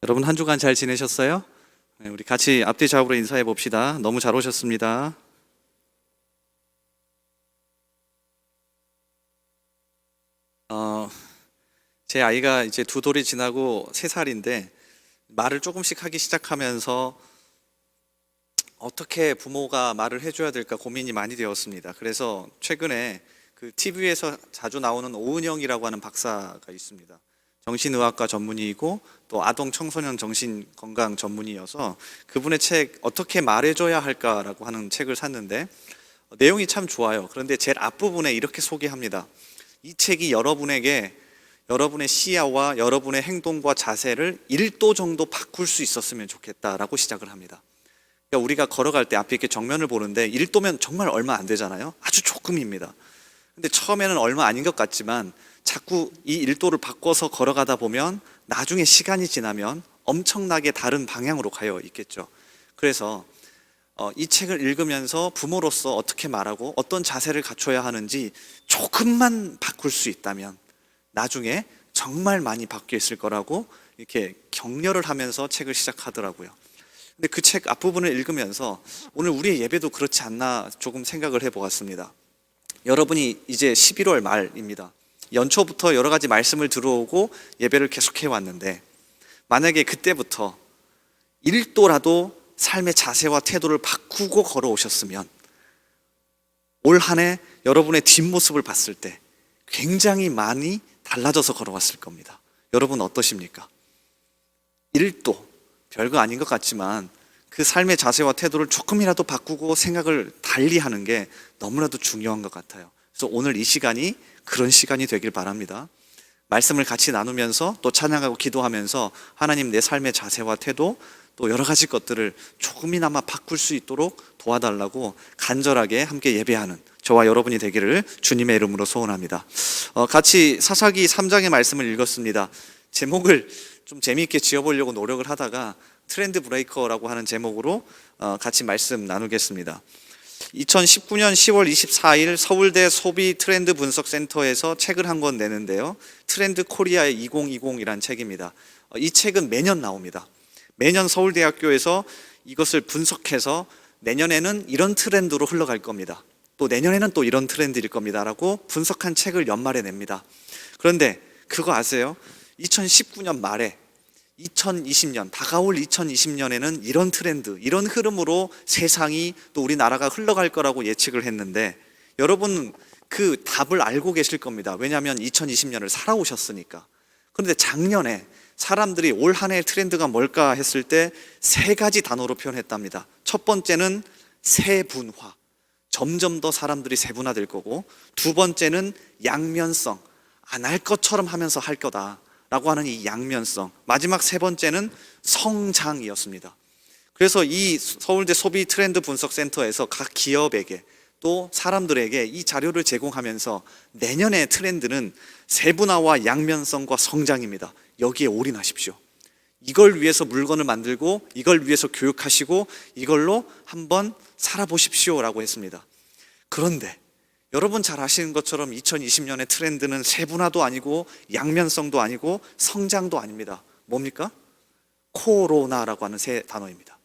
여러분 한 주간 잘 지내셨어요? 네, 우리 같이 앞뒤 좌우로 인사해 봅시다. 너무 잘 오셨습니다. 제 아이가 이제 두 돌이 지나고 3살인데 말을 조금씩 하기 시작하면서 어떻게 부모가 말을 해줘야 될까 고민이 많이 되었습니다. 그래서 최근에 그 TV에서 자주 나오는 오은영이라고 하는 박사가 있습니다. 정신의학과 전문의이고 또 아동 청소년 정신건강 전문의여서 그분의 책 어떻게 말해줘야 할까라고 하는 책을 샀는데 내용이 참 좋아요. 그런데 제일 앞부분에 이렇게 소개합니다. 이 책이 여러분에게 여러분의 시야와 여러분의 행동과 자세를 1도 정도 바꿀 수 있었으면 좋겠다라고 시작을 합니다. 그러니까 우리가 걸어갈 때 앞에 이렇게 정면을 보는데 1도면 정말 얼마 안 되잖아요. 아주 조금입니다. 근데 처음에는 얼마 아닌 것 같지만 자꾸 이 1도를 바꿔서 걸어가다 보면 나중에 시간이 지나면 엄청나게 다른 방향으로 가요 있겠죠. 그래서 이 책을 읽으면서 부모로서 어떻게 말하고 어떤 자세를 갖춰야 하는지 조금만 바꿀 수 있다면 나중에 정말 많이 바뀌어 있을 거라고 이렇게 격려를 하면서 책을 시작하더라고요. 근데 그 책 앞부분을 읽으면서 오늘 우리의 예배도 그렇지 않나 조금 생각을 해보았습니다. 여러분이 이제 11월 말입니다. 연초부터 여러 가지 말씀을 들어오고 예배를 계속해 왔는데 만약에 그때부터 1도라도 삶의 자세와 태도를 바꾸고 걸어오셨으면 올 한 해 여러분의 뒷모습을 봤을 때 굉장히 많이 달라져서 걸어왔을 겁니다. 여러분 어떠십니까? 1도, 별거 아닌 것 같지만 그 삶의 자세와 태도를 조금이라도 바꾸고 생각을 달리 하는 게 너무나도 중요한 것 같아요. 그래서 오늘 이 시간이 그런 시간이 되길 바랍니다. 말씀을 같이 나누면서 또 찬양하고 기도하면서 하나님 내 삶의 자세와 태도 또 여러 가지 것들을 조금이나마 바꿀 수 있도록 도와달라고 간절하게 함께 예배하는 저와 여러분이 되기를 주님의 이름으로 소원합니다. 같이 사사기 3장의 말씀을 읽었습니다. 제목을 좀 재미있게 지어보려고 노력을 하다가 트렌드 브레이커라고 하는 제목으로 같이 말씀 나누겠습니다. 2019년 10월 24일 서울대 소비 트렌드 분석센터에서 책을 한 권 내는데요. 트렌드 코리아의 2020이라는 책입니다. 이 책은 매년 나옵니다. 매년 서울대학교에서 이것을 분석해서 내년에는 이런 트렌드로 흘러갈 겁니다. 또 내년에는 또 이런 트렌드일 겁니다. 라고 분석한 책을 연말에 냅니다. 그런데 그거 아세요? 2019년 말에 2020년, 다가올 2020년에는 이런 트렌드, 이런 흐름으로 세상이 또 우리나라가 흘러갈 거라고 예측을 했는데 여러분 그 답을 알고 계실 겁니다. 왜냐하면 2020년을 살아오셨으니까. 그런데 작년에 사람들이 올 한 해의 트렌드가 뭘까 했을 때 3가지 단어로 표현했답니다. 첫 번째는 세분화. 점점 더 사람들이 세분화될 거고, 두 번째는 양면성. 안 할 것처럼 하면서 할 거다 라고 하는 이 양면성. 마지막 3번째는 성장이었습니다. 그래서 이 서울대 소비 트렌드 분석센터에서 각 기업에게 또 사람들에게 이 자료를 제공하면서 내년의 트렌드는 세분화와 양면성과 성장입니다. 여기에 올인하십시오. 이걸 위해서 물건을 만들고 이걸 위해서 교육하시고 이걸로 한번 살아보십시오 라고 했습니다. 그런데 여러분 잘 아시는 것처럼 2020년의 트렌드는 세분화도 아니고 양면성도 아니고 성장도 아닙니다. 뭡니까? 코로나라고 하는 새 단어입니다.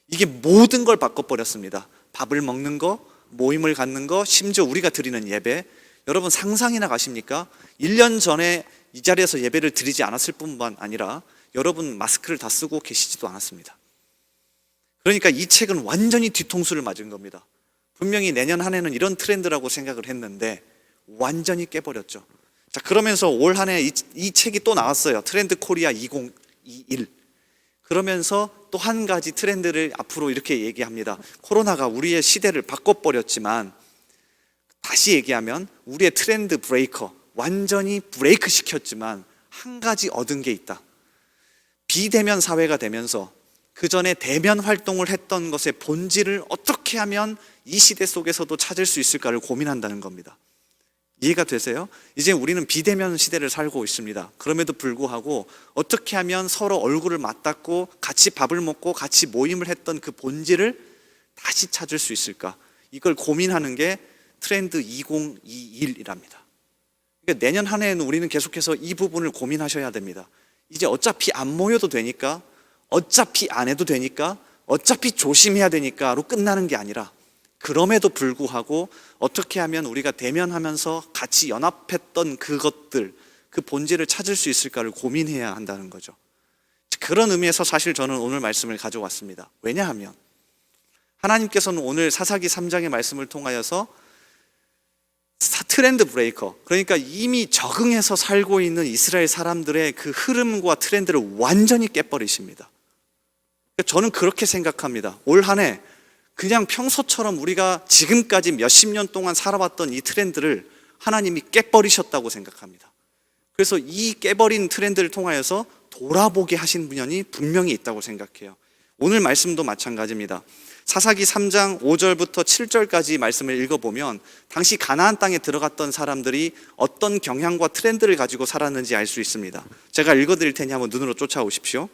이게 모든 걸 바꿔버렸습니다. 밥을 먹는 거, 모임을 갖는 거, 심지어 우리가 드리는 예배. 여러분 상상이나 가십니까? 1년 전에 이 자리에서 예배를 드리지 않았을 뿐만 아니라 여러분 마스크를 다 쓰고 계시지도 않았습니다. 그러니까 이 책은 완전히 뒤통수를 맞은 겁니다. 분명히 내년 한 해는 이런 트렌드라고 생각을 했는데 완전히 깨버렸죠. 자, 그러면서 올 한 해 이 책이 또 나왔어요. 트렌드 코리아 2021. 그러면서 또 한 가지 트렌드를 앞으로 이렇게 얘기합니다. 코로나가 우리의 시대를 바꿔버렸지만 다시 얘기하면 우리의 트렌드 브레이커, 완전히 브레이크 시켰지만 한 가지 얻은 게 있다. 비대면 사회가 되면서 그 전에 대면 활동을 했던 것의 본질을 어떻게 하면 이 시대 속에서도 찾을 수 있을까를 고민한다는 겁니다. 이해가 되세요? 이제 우리는 비대면 시대를 살고 있습니다. 그럼에도 불구하고 어떻게 하면 서로 얼굴을 맞닿고 같이 밥을 먹고 같이 모임을 했던 그 본질을 다시 찾을 수 있을까? 이걸 고민하는 게 트렌드 2021이랍니다. 그러니까 내년 한 해에는 우리는 계속해서 이 부분을 고민하셔야 됩니다. 이제 어차피 안 모여도 되니까, 어차피 안 해도 되니까, 어차피 조심해야 되니까로 끝나는 게 아니라, 그럼에도 불구하고 어떻게 하면 우리가 대면하면서 같이 연합했던 그것들, 그 본질을 찾을 수 있을까를 고민해야 한다는 거죠. 그런 의미에서 사실 저는 오늘 말씀을 가져왔습니다. 왜냐하면 하나님께서는 오늘 사사기 3장의 말씀을 통하여서 트렌드 브레이커, 그러니까 이미 적응해서 살고 있는 이스라엘 사람들의 그 흐름과 트렌드를 완전히 깨버리십니다. 저는 그렇게 생각합니다. 올 한 해 그냥 평소처럼 우리가 지금까지 몇십 년 동안 살아왔던 이 트렌드를 하나님이 깨버리셨다고 생각합니다. 그래서 이 깨버린 트렌드를 통하여서 돌아보게 하신 분이 분명히 있다고 생각해요. 오늘 말씀도 마찬가지입니다. 사사기 3장 5절부터 7절까지 말씀을 읽어보면 당시 가나안 땅에 들어갔던 사람들이 어떤 경향과 트렌드를 가지고 살았는지 알 수 있습니다. 제가 읽어드릴 테니 한번 눈으로 쫓아오십시오.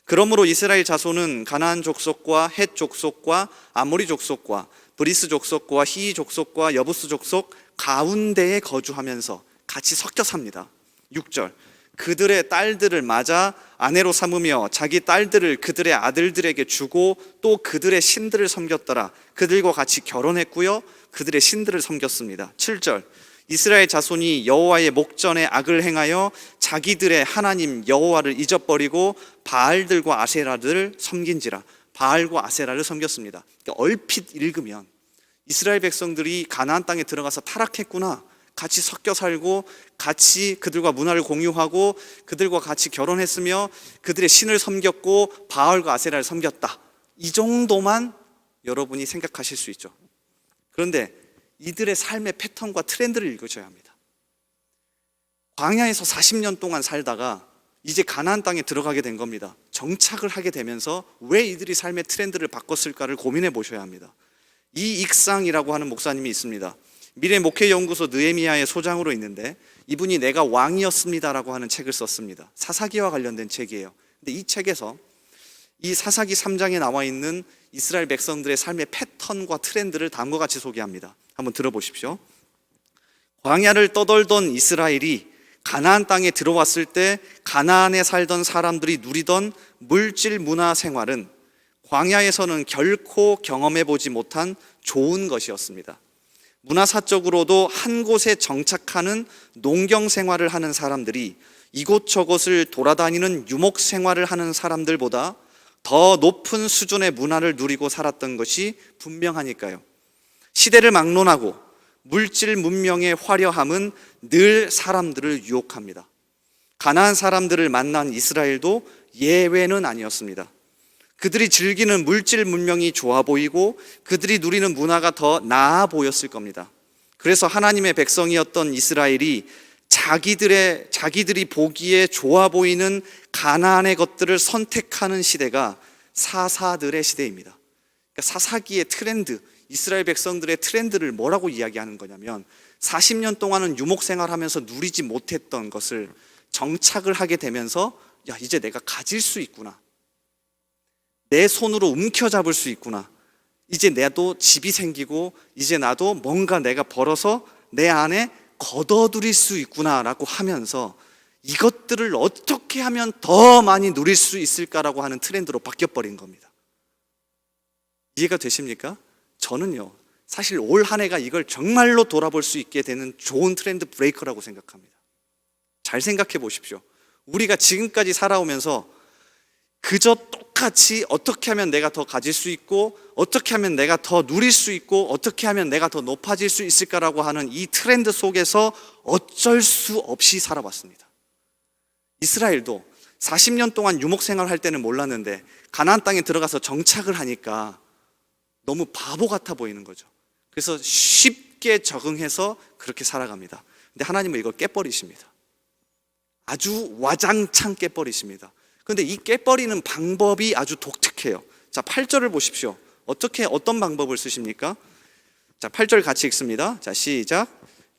그러므로 이스라엘 자손은 가나안 족속과 헷 족속과 아모리 족속과 브리스 족속과 히이 족속과 여부스 족속 가운데에 거주하면서 같이 섞여 삽니다. 6절, 그들의 딸들을 맞아 아내로 삼으며 자기 딸들을 그들의 아들들에게 주고 또 그들의 신들을 섬겼더라. 그들과 같이 결혼했고요, 그들의 신들을 섬겼습니다. 7절, 이스라엘 자손이 여호와의 목전에 악을 행하여 자기들의 하나님 여호와를 잊어버리고 바알들과 아세라를 섬긴지라. 바알과 아세라를 섬겼습니다. 그러니까 얼핏 읽으면 이스라엘 백성들이 가나안 땅에 들어가서 타락했구나, 같이 섞여 살고 같이 그들과 문화를 공유하고 그들과 같이 결혼했으며 그들의 신을 섬겼고 바알과 아세라를 섬겼다, 이 정도만 여러분이 생각하실 수 있죠. 그런데 이들의 삶의 패턴과 트렌드를 읽으셔야 합니다. 광야에서 40년 동안 살다가 이제 가나안 땅에 들어가게 된 겁니다. 정착을 하게 되면서 왜 이들이 삶의 트렌드를 바꿨을까를 고민해 보셔야 합니다. 이익상이라고 하는 목사님이 있습니다. 미래 목회연구소 느헤미야의 소장으로 있는데 이분이 내가 왕이었습니다라고 하는 책을 썼습니다. 사사기와 관련된 책이에요. 근데 이 책에서 이 사사기 3장에 나와 있는 이스라엘 백성들의 삶의 패턴과 트렌드를 다음과 같이 소개합니다. 한번 들어보십시오. 광야를 떠돌던 이스라엘이 가나안 땅에 들어왔을 때 가나안에 살던 사람들이 누리던 물질 문화 생활은 광야에서는 결코 경험해보지 못한 좋은 것이었습니다. 문화사적으로도 한 곳에 정착하는 농경 생활을 하는 사람들이 이곳저곳을 돌아다니는 유목 생활을 하는 사람들보다 더 높은 수준의 문화를 누리고 살았던 것이 분명하니까요. 시대를 막론하고 물질 문명의 화려함은 늘 사람들을 유혹합니다. 가나안 사람들을 만난 이스라엘도 예외는 아니었습니다. 그들이 즐기는 물질 문명이 좋아 보이고 그들이 누리는 문화가 더 나아 보였을 겁니다. 그래서 하나님의 백성이었던 이스라엘이 자기들이 보기에 좋아 보이는 가나안의 것들을 선택하는 시대가 사사들의 시대입니다. 그러니까 사사기의 트렌드, 이스라엘 백성들의 트렌드를 뭐라고 이야기하는 거냐면 40년 동안은 유목생활하면서 누리지 못했던 것을 정착을 하게 되면서 야, 이제 내가 가질 수 있구나, 내 손으로 움켜잡을 수 있구나, 이제 나도 집이 생기고 이제 나도 뭔가 내가 벌어서 내 안에 걷어들일 수 있구나라고 하면서 이것들을 어떻게 하면 더 많이 누릴 수 있을까라고 하는 트렌드로 바뀌어버린 겁니다. 이해가 되십니까? 저는요, 사실 올 한 해가 이걸 정말로 돌아볼 수 있게 되는 좋은 트렌드 브레이커라고 생각합니다. 잘 생각해 보십시오. 우리가 지금까지 살아오면서 그저 똑같이 어떻게 하면 내가 더 가질 수 있고 어떻게 하면 내가 더 누릴 수 있고 어떻게 하면 내가 더 높아질 수 있을까라고 하는 이 트렌드 속에서 어쩔 수 없이 살아왔습니다. 이스라엘도 40년 동안 유목생활을 할 때는 몰랐는데 가나안 땅에 들어가서 정착을 하니까 너무 바보 같아 보이는 거죠. 그래서 쉽게 적응해서 그렇게 살아갑니다. 근데 하나님은 이걸 깨버리십니다. 아주 와장창 깨버리십니다. 그런데 이 깨버리는 방법이 아주 독특해요. 자, 8절을 보십시오. 어떤 방법을 쓰십니까? 자, 8절 같이 읽습니다. 자, 시작.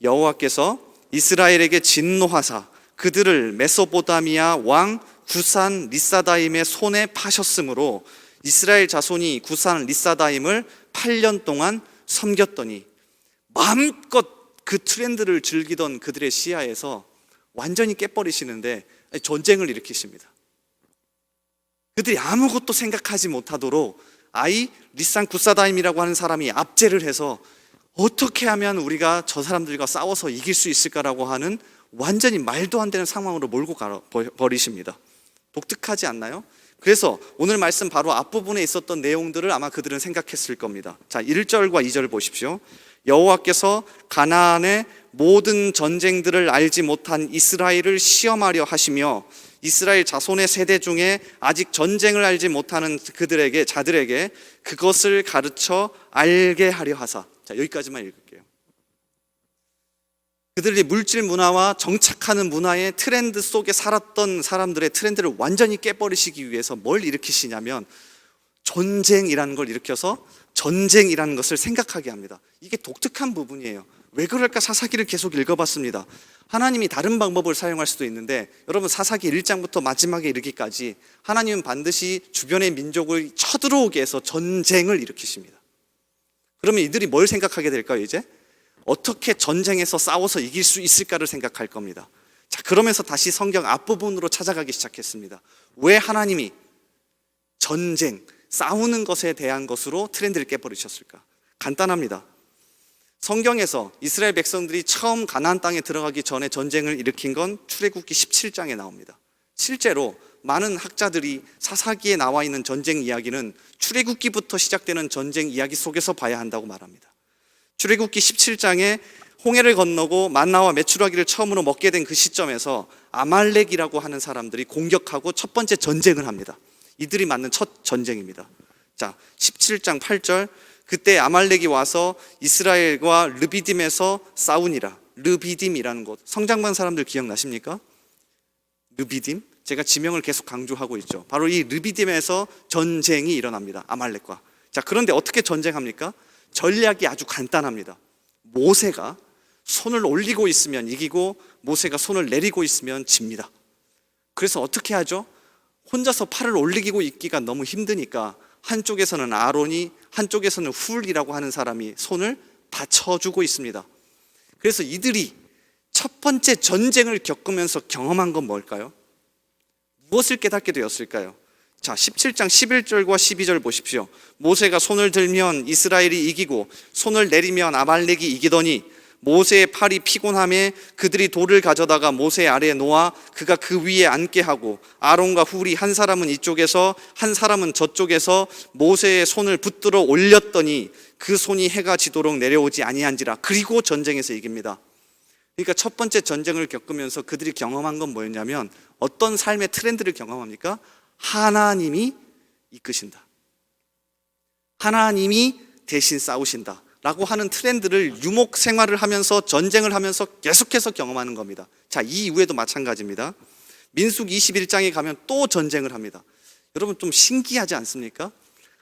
여호와께서 이스라엘에게 진노하사 그들을 메소포타미아 왕 구산 리사다임의 손에 파셨으므로 이스라엘 자손이 구산 리사다임을 8년 동안 섬겼더니, 마음껏 그 트렌드를 즐기던 그들의 시야에서 완전히 깨버리시는데 전쟁을 일으키십니다. 그들이 아무것도 생각하지 못하도록 리산 구사다임이라고 하는 사람이 압제를 해서 어떻게 하면 우리가 저 사람들과 싸워서 이길 수 있을까라고 하는 완전히 말도 안 되는 상황으로 몰고 버리십니다. 독특하지 않나요? 그래서 오늘 말씀 바로 앞부분에 있었던 내용들을 아마 그들은 생각했을 겁니다. 자, 1절과 2절 보십시오. 여호와께서 가나안의 모든 전쟁들을 알지 못한 이스라엘을 시험하려 하시며 이스라엘 자손의 세대 중에 아직 전쟁을 알지 못하는 자들에게 그것을 가르쳐 알게 하려 하사. 자, 여기까지만 읽을게요. 그들이 물질 문화와 정착하는 문화의 트렌드 속에 살았던 사람들의 트렌드를 완전히 깨버리시기 위해서 뭘 일으키시냐면 전쟁이라는 걸 일으켜서 전쟁이라는 것을 생각하게 합니다. 이게 독특한 부분이에요. 왜 그럴까 사사기를 계속 읽어봤습니다. 하나님이 다른 방법을 사용할 수도 있는데 여러분 사사기 1장부터 마지막에 이르기까지 하나님은 반드시 주변의 민족을 쳐들어오게 해서 전쟁을 일으키십니다. 그러면 이들이 뭘 생각하게 될까요? 이제 어떻게 전쟁에서 싸워서 이길 수 있을까를 생각할 겁니다. 자, 그러면서 다시 성경 앞부분으로 찾아가기 시작했습니다. 왜 하나님이 전쟁, 싸우는 것에 대한 것으로 트렌드를 깨버리셨을까? 간단합니다. 성경에서 이스라엘 백성들이 처음 가나안 땅에 들어가기 전에 전쟁을 일으킨 건 출애굽기 17장에 나옵니다. 실제로 많은 학자들이 사사기에 나와 있는 전쟁 이야기는 출애굽기부터 시작되는 전쟁 이야기 속에서 봐야 한다고 말합니다. 출애굽기 17장에 홍해를 건너고 만나와 메추라기를 처음으로 먹게 된 그 시점에서 아말렉이라고 하는 사람들이 공격하고 첫 번째 전쟁을 합니다. 이들이 맞는 첫 전쟁입니다. 자, 17장 8절 그때 아말렉이 와서 이스라엘과 르비딤에서 싸우니라. 르비딤이라는 곳, 성장반 사람들 기억나십니까? 르비딤, 제가 지명을 계속 강조하고 있죠. 바로 이 르비딤에서 전쟁이 일어납니다. 아말렉과. 자, 그런데 어떻게 전쟁합니까? 전략이 아주 간단합니다. 모세가 손을 올리고 있으면 이기고 모세가 손을 내리고 있으면 집니다. 그래서 어떻게 하죠? 혼자서 팔을 올리고 있기가 너무 힘드니까 한쪽에서는 아론이, 한쪽에서는 훌이라고 하는 사람이 손을 받쳐주고 있습니다. 그래서 이들이 첫 번째 전쟁을 겪으면서 경험한 건 뭘까요? 무엇을 깨닫게 되었을까요? 자, 17장 11절과 12절 보십시오. 모세가 손을 들면 이스라엘이 이기고 손을 내리면 아말렉이 이기더니 모세의 팔이 피곤함에 그들이 돌을 가져다가 모세 아래에 놓아 그가 그 위에 앉게 하고 아론과 훌이 한 사람은 이쪽에서 한 사람은 저쪽에서 모세의 손을 붙들어 올렸더니 그 손이 해가 지도록 내려오지 아니한지라. 그리고 전쟁에서 이깁니다. 그러니까 첫 번째 전쟁을 겪으면서 그들이 경험한 건 뭐였냐면 어떤 삶의 트렌드를 경험합니까? 하나님이 이끄신다. 하나님이 대신 싸우신다 라고 하는 트렌드를 유목 생활을 하면서 전쟁을 하면서 계속해서 경험하는 겁니다. 자, 이 이후에도 마찬가지입니다. 민수기 21장에 가면 또 전쟁을 합니다. 여러분 좀 신기하지 않습니까?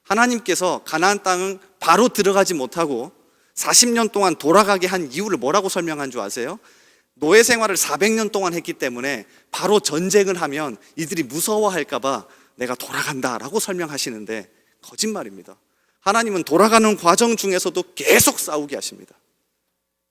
하나님께서 가나안 땅은 바로 들어가지 못하고 40년 동안 돌아가게 한 이유를 뭐라고 설명한 줄 아세요? 노예 생활을 400년 동안 했기 때문에 바로 전쟁을 하면 이들이 무서워할까 봐 내가 돌아간다라고 설명하시는데 거짓말입니다. 하나님은 돌아가는 과정 중에서도 계속 싸우게 하십니다.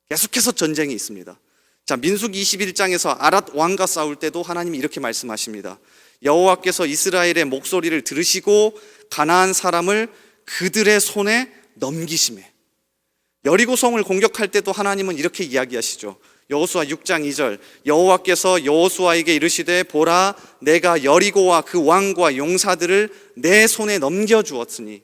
계속해서 전쟁이 있습니다. 자, 민수기 21장에서 아랏 왕과 싸울 때도 하나님이 이렇게 말씀하십니다. 여호와께서 이스라엘의 목소리를 들으시고 가나안 사람을 그들의 손에 넘기시매. 여리고성을 공격할 때도 하나님은 이렇게 이야기하시죠. 여호수아 6장 2절 여호와께서 여호수아에게 이르시되 보라 내가 여리고와 그 왕과 용사들을 내 손에 넘겨주었으니.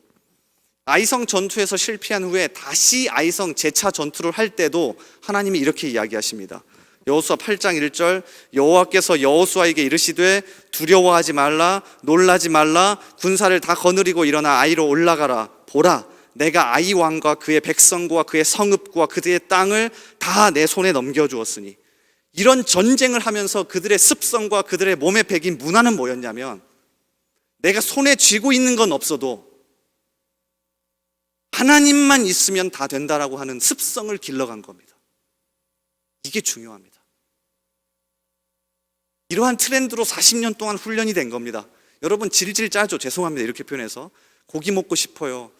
아이성 전투에서 실패한 후에 다시 아이성 재차 전투를 할 때도 하나님이 이렇게 이야기하십니다. 여호수아 8장 1절 여호와께서 여호수아에게 이르시되 두려워하지 말라 놀라지 말라 군사를 다 거느리고 일어나 아이로 올라가라. 보라 내가 아이 왕과 그의 백성과 그의 성읍과 그들의 땅을 다 내 손에 넘겨주었으니. 이런 전쟁을 하면서 그들의 습성과 그들의 몸에 배긴 문화는 뭐였냐면 내가 손에 쥐고 있는 건 없어도 하나님만 있으면 다 된다라고 하는 습성을 길러간 겁니다. 이게 중요합니다. 이러한 트렌드로 40년 동안 훈련이 된 겁니다. 여러분 질질 짜죠. 죄송합니다. 이렇게 표현해서. 고기 먹고 싶어요.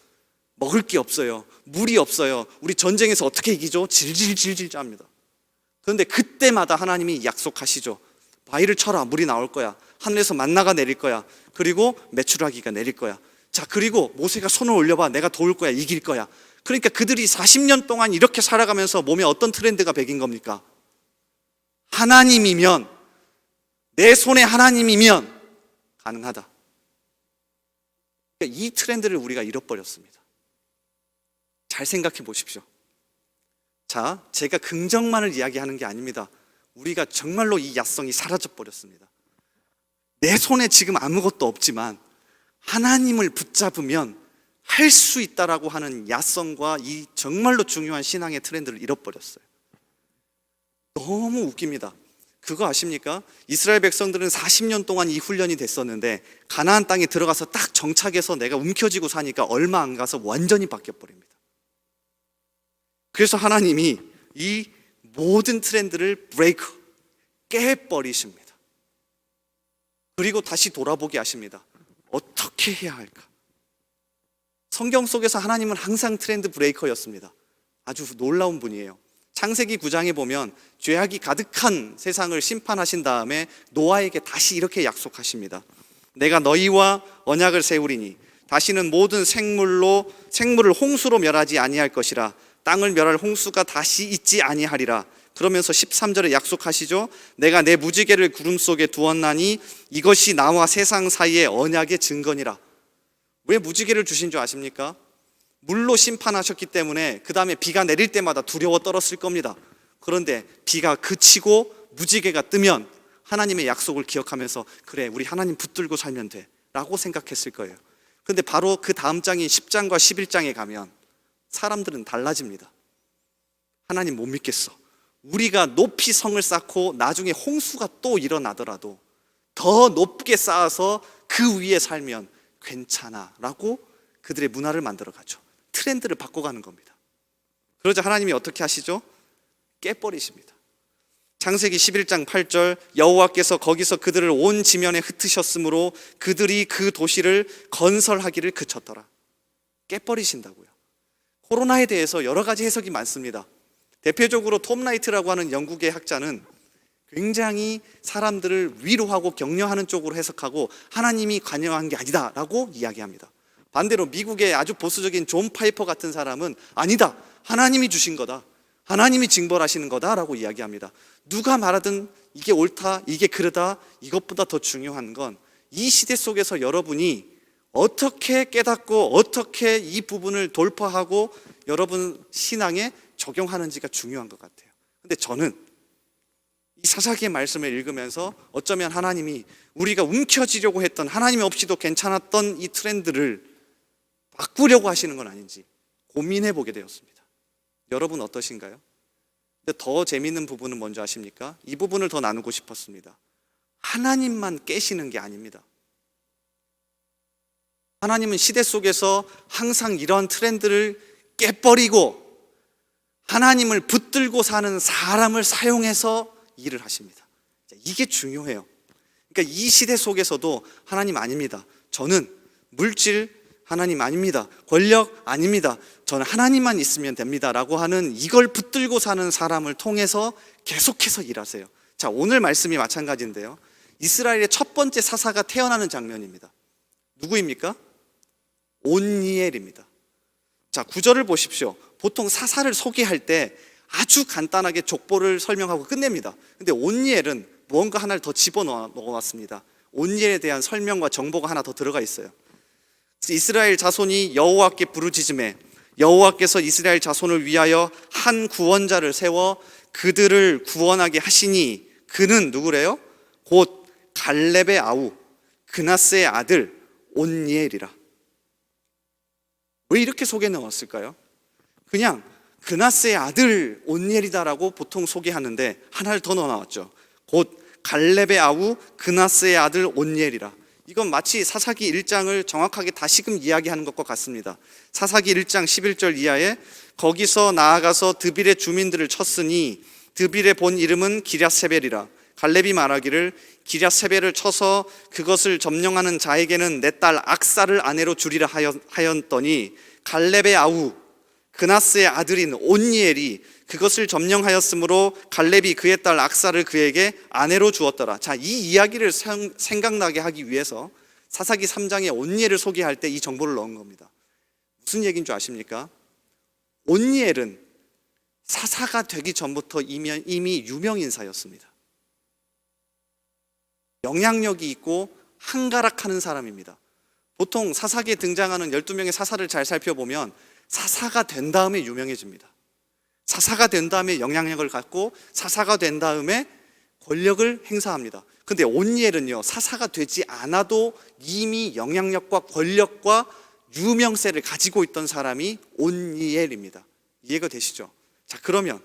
먹을 게 없어요. 물이 없어요. 우리 전쟁에서 어떻게 이기죠? 질질 짭니다. 그런데 그때마다 하나님이 약속하시죠. 바위를 쳐라, 물이 나올 거야. 하늘에서 만나가 내릴 거야. 그리고 메추라기가 내릴 거야. 자, 그리고 모세가 손을 올려봐, 내가 도울 거야, 이길 거야. 그러니까 그들이 40년 동안 이렇게 살아가면서 몸에 어떤 트렌드가 배긴 겁니까? 하나님이면, 내 손에 하나님이면 가능하다. 그러니까 이 트렌드를 우리가 잃어버렸습니다. 잘 생각해 보십시오. 자, 제가 긍정만을 이야기하는 게 아닙니다. 우리가 정말로 이 야성이 사라져버렸습니다. 내 손에 지금 아무것도 없지만 하나님을 붙잡으면 할 수 있다라고 하는 야성과 이 정말로 중요한 신앙의 트렌드를 잃어버렸어요. 너무 웃깁니다. 그거 아십니까? 이스라엘 백성들은 40년 동안 이 훈련이 됐었는데 가나안 땅에 들어가서 딱 정착해서 내가 움켜쥐고 사니까 얼마 안 가서 완전히 바뀌어버립니다. 그래서 하나님이 이 모든 트렌드를 깨버리십니다. 그리고 다시 돌아보게 하십니다. 어떻게 해야 할까? 성경 속에서 하나님은 항상 트렌드 브레이커였습니다. 아주 놀라운 분이에요. 창세기 9장에 보면 죄악이 가득한 세상을 심판하신 다음에 노아에게 다시 이렇게 약속하십니다. 내가 너희와 언약을 세우리니 다시는 모든 생물을 홍수로 멸하지 아니할 것이라. 땅을 멸할 홍수가 다시 있지 아니하리라. 그러면서 13절에 약속하시죠. 내가 내 무지개를 구름 속에 두었나니 이것이 나와 세상 사이의 언약의 증거니라. 왜 무지개를 주신 줄 아십니까? 물로 심판하셨기 때문에 그 다음에 비가 내릴 때마다 두려워 떨었을 겁니다. 그런데 비가 그치고 무지개가 뜨면 하나님의 약속을 기억하면서 그래, 우리 하나님 붙들고 살면 돼 라고 생각했을 거예요. 그런데 바로 그 다음 장인 10장과 11장에 가면 사람들은 달라집니다. 하나님 못 믿겠어. 우리가 높이 성을 쌓고 나중에 홍수가 또 일어나더라도 더 높게 쌓아서 그 위에 살면 괜찮아 라고 그들의 문화를 만들어 가죠. 트렌드를 바꿔가는 겁니다. 그러자 하나님이 어떻게 하시죠? 깨버리십니다. 창세기 11장 8절 여호와께서 거기서 그들을 온 지면에 흩으셨으므로 그들이 그 도시를 건설하기를 그쳤더라. 깨버리신다고요. 코로나에 대해서 여러 가지 해석이 많습니다. 대표적으로 톰 라이트라고 하는 영국의 학자는 굉장히 사람들을 위로하고 격려하는 쪽으로 해석하고 하나님이 관여한 게 아니다 라고 이야기합니다. 반대로 미국의 아주 보수적인 존 파이퍼 같은 사람은 아니다, 하나님이 주신 거다, 하나님이 징벌하시는 거다 라고 이야기합니다. 누가 말하든 이게 옳다, 이게 그르다, 이것보다 더 중요한 건 이 시대 속에서 여러분이 어떻게 깨닫고 어떻게 이 부분을 돌파하고 여러분 신앙에 적용하는지가 중요한 것 같아요. 근데 저는 이 사사기의 말씀을 읽으면서 어쩌면 하나님이 우리가 움켜쥐려고 했던, 하나님 없이도 괜찮았던 이 트렌드를 바꾸려고 하시는 건 아닌지 고민해 보게 되었습니다. 여러분 어떠신가요? 근데 더 재미있는 부분은 뭔지 아십니까? 이 부분을 더 나누고 싶었습니다. 하나님만 깨시는 게 아닙니다. 하나님은 시대 속에서 항상 이런 트렌드를 깨버리고 하나님을 붙들고 사는 사람을 사용해서 일을 하십니다. 이게 중요해요. 그러니까 이 시대 속에서도 하나님 아닙니다. 저는 물질 하나님 아닙니다. 권력 아닙니다. 저는 하나님만 있으면 됩니다 라고 하는 이걸 붙들고 사는 사람을 통해서 계속해서 일하세요. 자, 오늘 말씀이 마찬가지인데요. 이스라엘의 첫 번째 사사가 태어나는 장면입니다. 누구입니까? 온니엘입니다. 자, 9절을 보십시오. 보통 사사를 소개할 때 아주 간단하게 족보를 설명하고 끝냅니다. 근데 온니엘은 무언가 하나를 더 집어넣어놨습니다. 온니엘에 대한 설명과 정보가 하나 더 들어가 있어요. 이스라엘 자손이 여호와께 부르짖음에 여호와께서 이스라엘 자손을 위하여 한 구원자를 세워 그들을 구원하게 하시니 그는 누구래요? 곧 갈렙의 아우 그나스의 아들 온니엘이라. 왜 이렇게 소개 넣었을까요? 그냥 그나스의 아들 온니엘이다라고 보통 소개하는데 하나를 더 넣어놨죠. 곧 갈렙의 아우 그나스의 아들 온니엘이라. 이건 마치 사사기 1장을 정확하게 다시금 이야기하는 것과 같습니다. 사사기 1장 11절 이하에 거기서 나아가서 드빌의 주민들을 쳤으니 드빌의 본 이름은 기랴세벨이라. 갈렙이 말하기를 기랴세벨을 쳐서 그것을 점령하는 자에게는 내 딸 악사를 아내로 주리라 하였더니 갈렙의 아우 그나스의 아들인 온니엘이 그것을 점령하였으므로 갈렙이 그의 딸 악사를 그에게 아내로 주었더라. 자, 이 이야기를 생각나게 하기 위해서 사사기 3장에 온니엘을 소개할 때 이 정보를 넣은 겁니다. 무슨 얘기인 줄 아십니까? 온니엘은 사사가 되기 전부터 이미 유명인사였습니다. 영향력이 있고 한가락하는 사람입니다. 보통 사사기에 등장하는 12명의 사사를 잘 살펴보면 사사가 된 다음에 유명해집니다. 사사가 된 다음에 영향력을 갖고 사사가 된 다음에 권력을 행사합니다. 근데 온니엘은요, 사사가 되지 않아도 이미 영향력과 권력과 유명세를 가지고 있던 사람이 온니엘입니다. 이해가 되시죠? 자, 그러면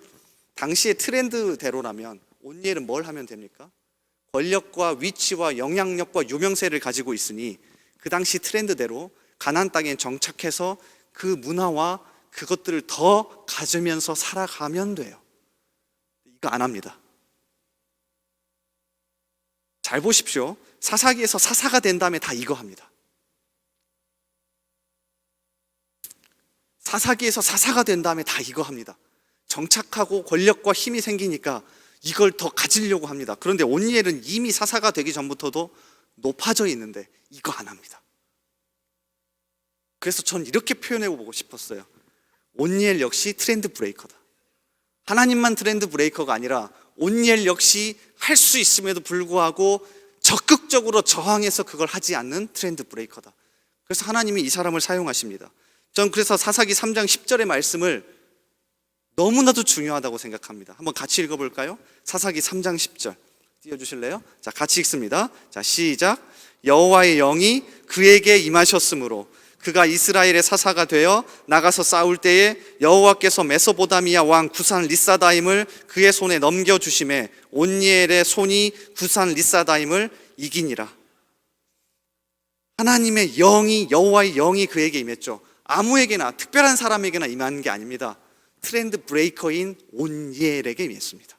당시의 트렌드대로라면 온니엘은 뭘 하면 됩니까? 권력과 위치와 영향력과 유명세를 가지고 있으니 그 당시 트렌드대로 가나안 땅에 정착해서 그 문화와 그것들을 더 가지면서 살아가면 돼요. 이거 안 합니다. 잘 보십시오. 사사기에서 사사가 된 다음에 다 이거 합니다. 사사기에서 사사가 된 다음에 다 이거 합니다. 정착하고 권력과 힘이 생기니까 이걸 더 가지려고 합니다. 그런데 온니엘은 이미 사사가 되기 전부터도 높아져 있는데 이거 안 합니다. 그래서 전 이렇게 표현해 보고 싶었어요. 온니엘 역시 트렌드 브레이커다. 하나님만 트렌드 브레이커가 아니라 온니엘 역시 할 수 있음에도 불구하고 적극적으로 저항해서 그걸 하지 않는 트렌드 브레이커다. 그래서 하나님이 이 사람을 사용하십니다. 전 그래서 사사기 3장 10절의 말씀을 너무나도 중요하다고 생각합니다. 한번 같이 읽어볼까요? 사사기 3장 10절 띄워주실래요? 자, 같이 읽습니다. 자, 시작. 여호와의 영이 그에게 임하셨으므로 그가 이스라엘의 사사가 되어 나가서 싸울 때에 여호와께서 메소보다미아 왕 구산 리사다임을 그의 손에 넘겨주심에 온니엘의 손이 구산 리사다임을 이기니라. 하나님의 영이, 여호와의 영이 그에게 임했죠. 아무에게나, 특별한 사람에게나 임한 게 아닙니다. 트렌드 브레이커인 온니엘에게 임했습니다.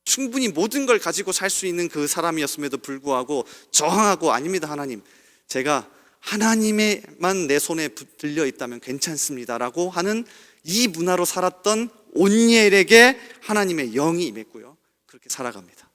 충분히 모든 걸 가지고 살 수 있는 그 사람이었음에도 불구하고 저항하고, 아닙니다 하나님, 제가 하나님의만 내 손에 들려 있다면 괜찮습니다라고 하는 이 문화로 살았던 온니엘에게 하나님의 영이 임했고요, 그렇게 살아갑니다.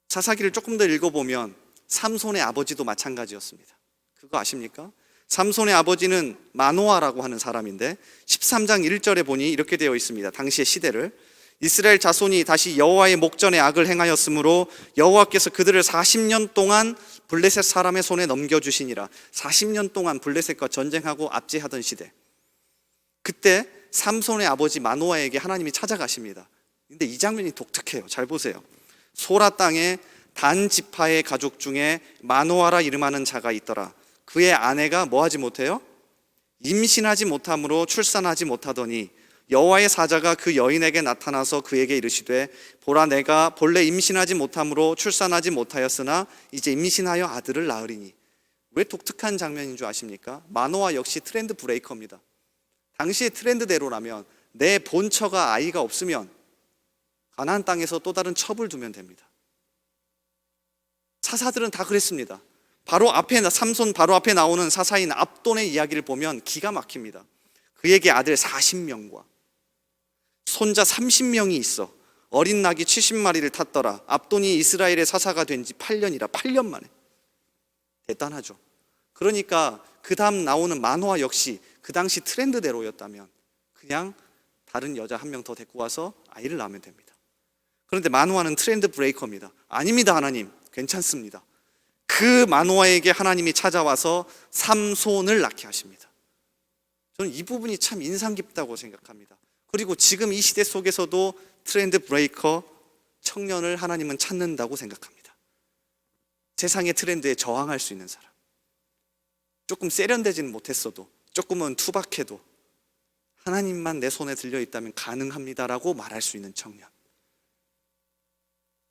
사사기를 조금 더 읽어보면 삼손의 아버지도 마찬가지였습니다. 그거 아십니까? 삼손의 아버지는 마노아라고 하는 사람인데 13장 1절에 보니 이렇게 되어 있습니다. 당시의 시대를, 이스라엘 자손이 다시 여호와의 목전에 악을 행하였으므로 여호와께서 그들을 40년 동안 블레셋 사람의 손에 넘겨주시니라. 40년 동안 블레셋과 전쟁하고 압제하던 시대, 그때 삼손의 아버지 마노아에게 하나님이 찾아가십니다. 근데 이 장면이 독특해요. 잘 보세요. 소라 땅에 단 지파의 가족 중에 마노아라 이름하는 자가 있더라. 그의 아내가 뭐하지 못해요? 임신하지 못함으로 출산하지 못하더니 여호와의 사자가 그 여인에게 나타나서 그에게 이르시되 보라, 내가 본래 임신하지 못함으로 출산하지 못하였으나 이제 임신하여 아들을 낳으리니. 왜 독특한 장면인 줄 아십니까? 마노아 역시 트렌드 브레이커입니다. 당시의 트렌드대로라면 내 본처가 아이가 없으면 가나안 땅에서 또 다른 첩을 두면 됩니다. 사사들은 다 그랬습니다. 바로 앞에, 삼손 바로 앞에 나오는 사사인 압돈의 이야기를 보면 기가 막힙니다. 그에게 아들 40명과 손자 30명이 있어 어린 낙이 70마리를 탔더라. 압돈이 이스라엘의 사사가 된 지 8년이라. 8년 만에. 대단하죠. 그러니까 그 다음 나오는 마노아 역시 그 당시 트렌드대로였다면 그냥 다른 여자 한 명 더 데리고 와서 아이를 낳으면 됩니다. 그런데 마노아는 트렌드 브레이커입니다. 아닙니다 하나님, 괜찮습니다. 그 마노아에게 하나님이 찾아와서 삼손을 낳게 하십니다. 저는 이 부분이 참 인상 깊다고 생각합니다. 그리고 지금 이 시대 속에서도 트렌드 브레이커 청년을 하나님은 찾는다고 생각합니다. 세상의 트렌드에 저항할 수 있는 사람, 조금 세련되지는 못했어도, 조금은 투박해도 하나님만 내 손에 들려있다면 가능합니다라고 말할 수 있는 청년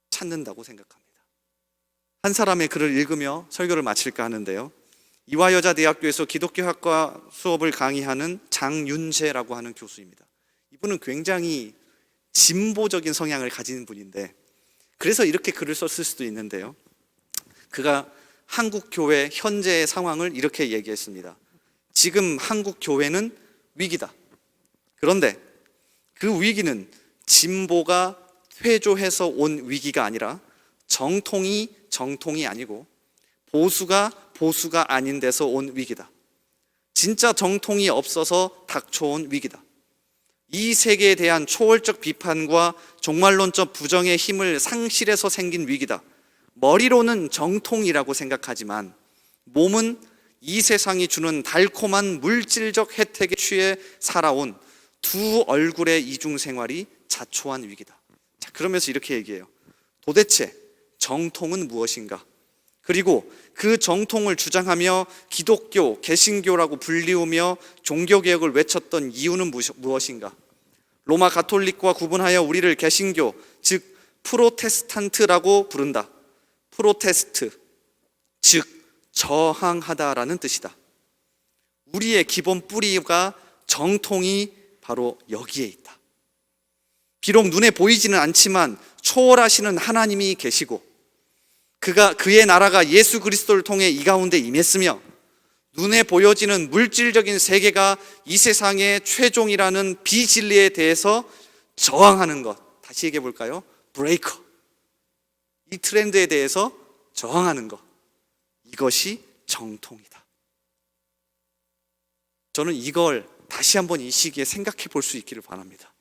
찾는다고 생각합니다. 한 사람의 글을 읽으며 설교를 마칠까 하는데요, 이화여자대학교에서 기독교학과 수업을 강의하는 장윤재라고 하는 교수입니다. 이분은 굉장히 진보적인 성향을 가진 분인데, 그래서 이렇게 글을 썼을 수도 있는데요, 그가 한국 교회 현재의 상황을 이렇게 얘기했습니다. 지금 한국 교회는 위기다. 그런데 그 위기는 진보가 퇴조해서 온 위기가 아니라 정통이 아니고 보수가 아닌 데서 온 위기다. 진짜 정통이 없어서 닥쳐온 위기다. 이 세계에 대한 초월적 비판과 종말론적 부정의 힘을 상실해서 생긴 위기다. 머리로는 정통이라고 생각하지만 몸은 이 세상이 주는 달콤한 물질적 혜택에 취해 살아온 두 얼굴의 이중생활이 자초한 위기다. 자, 그러면서 이렇게 얘기해요. 도대체 정통은 무엇인가? 그리고 그 정통을 주장하며 기독교, 개신교라고 불리우며 종교개혁을 외쳤던 이유는 무엇인가? 로마 가톨릭과 구분하여 우리를 개신교, 즉 프로테스탄트라고 부른다. 프로테스트, 즉 저항하다라는 뜻이다. 우리의 기본 뿌리가 정통이 바로 여기에 있다. 비록 눈에 보이지는 않지만 초월하시는 하나님이 계시고 그의 나라가 예수 그리스도를 통해 이 가운데 임했으며 눈에 보여지는 물질적인 세계가 이 세상의 최종이라는 비진리에 대해서 저항하는 것. 다시 얘기해 볼까요? 브레이커. 이 트렌드에 대해서 저항하는 것. 이것이 정통이다. 저는 이걸 다시 한번 이 시기에 생각해 볼 수 있기를 바랍니다.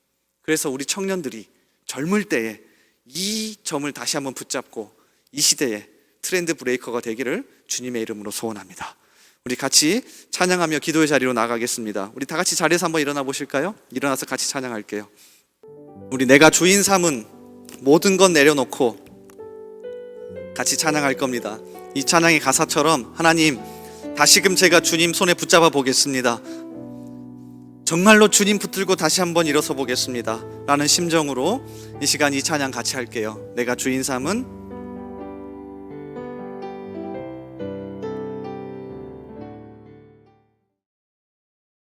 그래서 우리 청년들이 젊을 때에 이 점을 다시 한번 붙잡고 이 시대에 트렌드 브레이커가 되기를 주님의 이름으로 소원합니다. 우리 같이 찬양하며 기도의 자리로 나가겠습니다. 우리 다 같이 자리에서 한번 일어나 보실까요? 일어나서 같이 찬양할게요. 우리 내가 주인 삼은 모든 것 내려놓고 같이 찬양할 겁니다. 이 찬양의 가사처럼 하나님, 다시금 제가 주님 손에 붙잡아 보겠습니다. 정말로 주님 붙들고 다시 한번 일어서 보겠습니다 라는 심정으로 이 시간 이 찬양 같이 할게요. 내가 주인 삼은